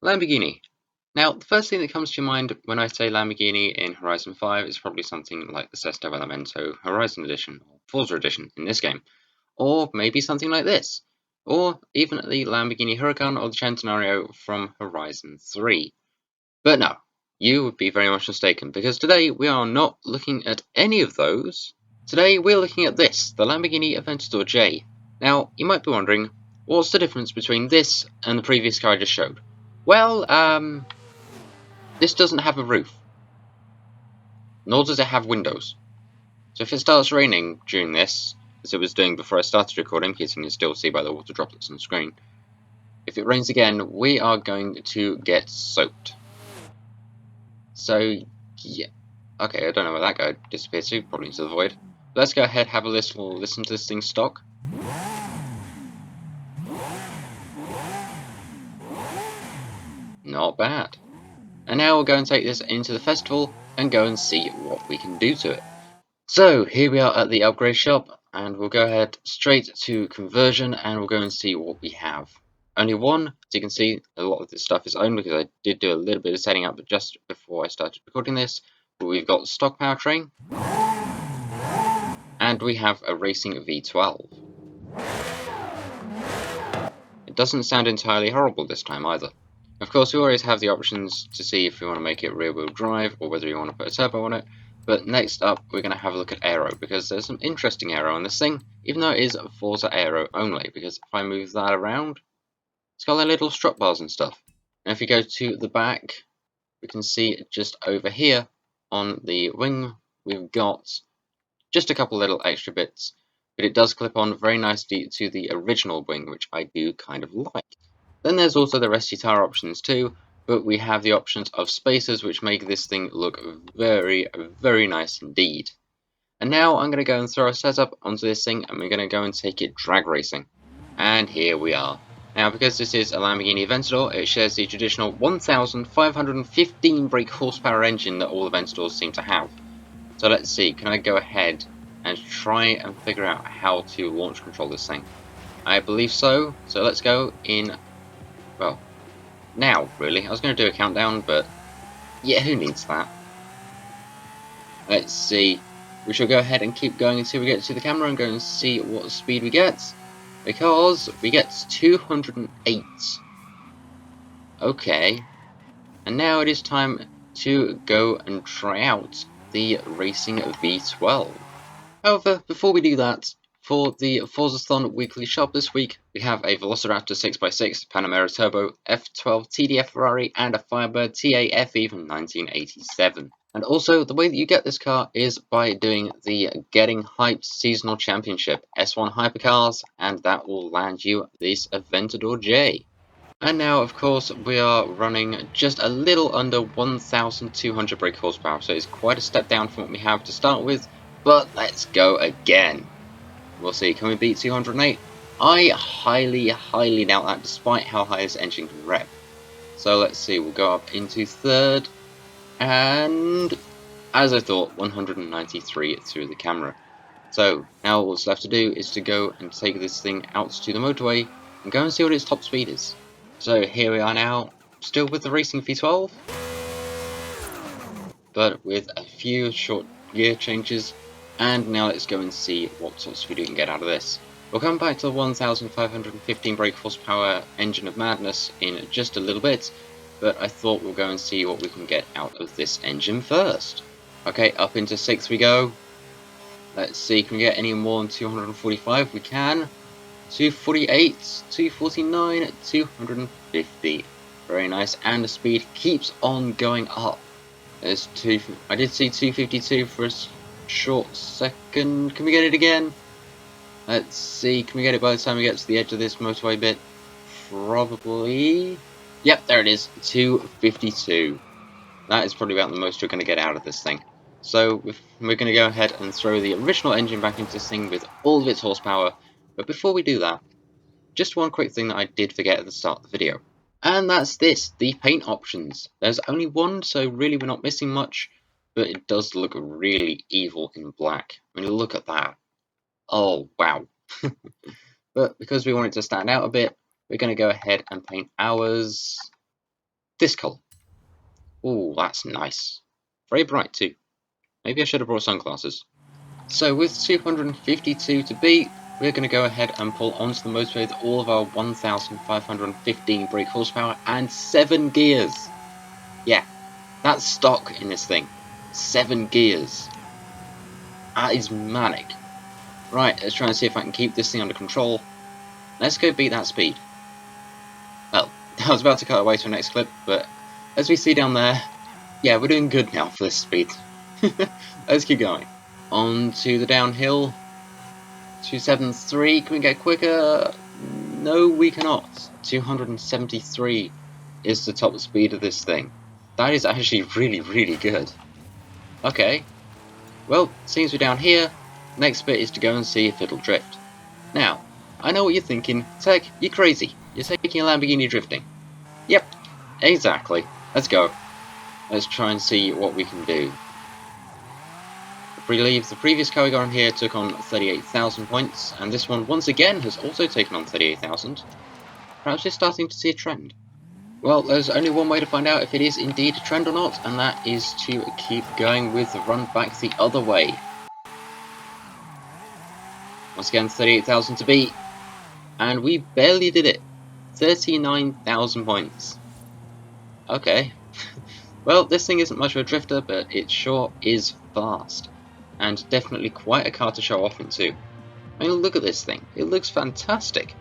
Lamborghini. Now, the first thing that comes to your mind when I say Lamborghini in Horizon 5 is probably something like the Sesto Elemento Horizon Edition, or Forza Edition in this game, or maybe something like this, or even the Lamborghini Huracan or the Centenario from Horizon 3. But no, you would be very much mistaken, because today we are not looking at any of those. Today we're looking at this, the Lamborghini Aventador J. Now, you might be wondering, what's the difference between this and the previous car I just showed? Well, this doesn't have a roof, nor does it have windows. So if it starts raining during this, as it was doing before I started recording, because you can still see by the water droplets on the screen, if it rains again, we are going to get soaked. So, yeah. Okay, I don't know where that guy disappeared to, probably into the void. Let's go ahead, have a listen to this thing stock. Not bad. And now we'll go and take this into the festival and go and see what we can do to it. So here we are at the upgrade shop, and we'll go ahead straight to conversion and we'll go and see what we have. Only one, as you can see, a lot of this stuff is owned because I did do a little bit of setting up just before I started recording this. But we've got stock powertrain, and we have a racing V12. It doesn't sound entirely horrible this time either. Of course, we always have the options to see if we want to make it rear-wheel drive or whether you want to put a turbo on it. But next up, we're going to have a look at aero, because there's some interesting aero on this thing, even though it is Forza aero only, because if I move that around, it's got their little strut bars and stuff. And if you go to the back, we can see just over here on the wing, we've got just a couple little extra bits, but it does clip on very nicely to the original wing, which I do kind of like. Then there's also the rest guitar options too, but we have the options of spacers, which make this thing look very, very nice indeed. And now I'm going to go and throw a setup onto this thing, and we're going to go and take it drag racing. And here we are. Now, because this is a Lamborghini Aventador, it shares the traditional 1,515 brake horsepower engine that all Aventadors seem to have. So let's see, can I go ahead and try and figure out how to launch control this thing? I believe so, so let's go in, well, now really. I was going to do a countdown, but yeah, who needs that? Let's see, we shall go ahead and keep going until we get to the camera and go and see what speed we get, because we get 208. Okay, and now it is time to go and try out the Racing V12. However, before we do that, for the Forzathon weekly shop this week, we have a Velociraptor 6x6, Panamera Turbo, F12 TDF Ferrari, and a Firebird TAFE from 1987. And also, the way that you get this car is by doing the Getting Hyped Seasonal Championship S1 Hypercars, and that will land you this Aventador J. And now, of course, we are running just a little under 1,200 brake horsepower, so it's quite a step down from what we have to start with, but let's go again. We'll see, can we beat 208? I highly, highly doubt that, despite how high this engine can rev. So let's see, we'll go up into third, and as I thought, 193 through the camera. So now what's left to do is to go and take this thing out to the motorway and go and see what its top speed is. So here we are now, still with the Racing V12, but with a few short gear changes, and now let's go and see what sort of speed we can get out of this. We'll come back to the 1,515 brake horsepower engine of madness in just a little bit, but I thought we'll go and see what we can get out of this engine first. Okay, up into 6th we go. Let's see, can we get any more than 245? We can. 248, 249, 250. Very nice, and the speed keeps on going up. There's I did see 252 for a short second. Can we get it again? Let's see, can we get it by the time we get to the edge of this motorway bit? Probably. Yep, there it is, 252. That is probably about the most we're going to get out of this thing. So we're going to go ahead and throw the original engine back into this thing with all of its horsepower. But before we do that, just one quick thing that I did forget at the start of the video. And that's this, the paint options. There's only one, so really we're not missing much, but it does look really evil in black. I mean, look at that. Oh, wow. But because we want it to stand out a bit, we're going to go ahead and paint ours this colour. Ooh, that's nice. Very bright too. Maybe I should have brought sunglasses. So with 252 to beat, we're going to go ahead and pull onto the motorway with all of our 1,515 brake horsepower and 7 gears. Yeah, that's stock in this thing. 7 gears. That is manic. Right, let's try and see if I can keep this thing under control. Let's go beat that speed. Well, I was about to cut away to the next clip, but as we see down there, yeah, we're doing good now for this speed. Let's keep going. On to the downhill. 273, can we get quicker? No, we cannot. 273 is the top speed of this thing. That is actually really, really good. Okay, well, seems we're down here. Next bit is to go and see if it'll drift. Now, I know what you're thinking. Tech, you're crazy. You're taking a Lamborghini drifting. Yep, exactly. Let's go. Let's try and see what we can do. I believe the previous car we got on here took on 38,000 points, and this one once again has also taken on 38,000. Perhaps we're starting to see a trend. Well, there's only one way to find out if it is indeed a trend or not, and that is to keep going with the run back the other way. Once again, 38,000 to beat, and we barely did it. 39,000 points. Okay. Well, this thing isn't much of a drifter, but it sure is fast. And definitely quite a car to show off in too. I mean, look at this thing. It looks fantastic.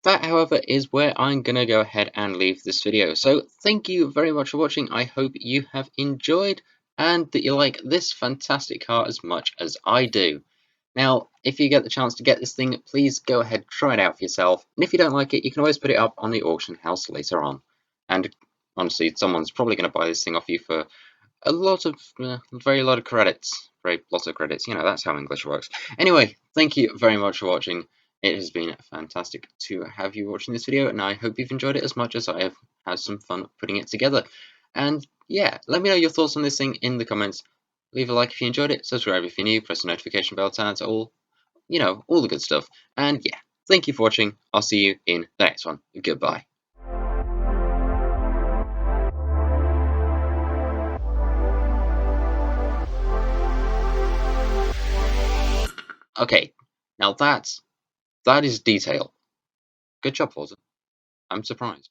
That, however, is where I'm going to go ahead and leave this video. So thank you very much for watching. I hope you have enjoyed and that you like this fantastic car as much as I do. Now, if you get the chance to get this thing, please go ahead, try it out for yourself. And if you don't like it, you can always put it up on the auction house later on. And honestly, someone's probably going to buy this thing off you for a lot of, very lot of credits. Very lots of credits, you know, that's how English works. Anyway, thank you very much for watching. It has been fantastic to have you watching this video, and I hope you've enjoyed it as much as I have had some fun putting it together. And yeah, let me know your thoughts on this thing in the comments. Leave a like if you enjoyed it, subscribe if you're new, press the notification bell to answer all, you know, all the good stuff. And yeah, thank you for watching. I'll see you in the next one. Goodbye. Okay, now that is detail. Good job, Forza. I'm surprised.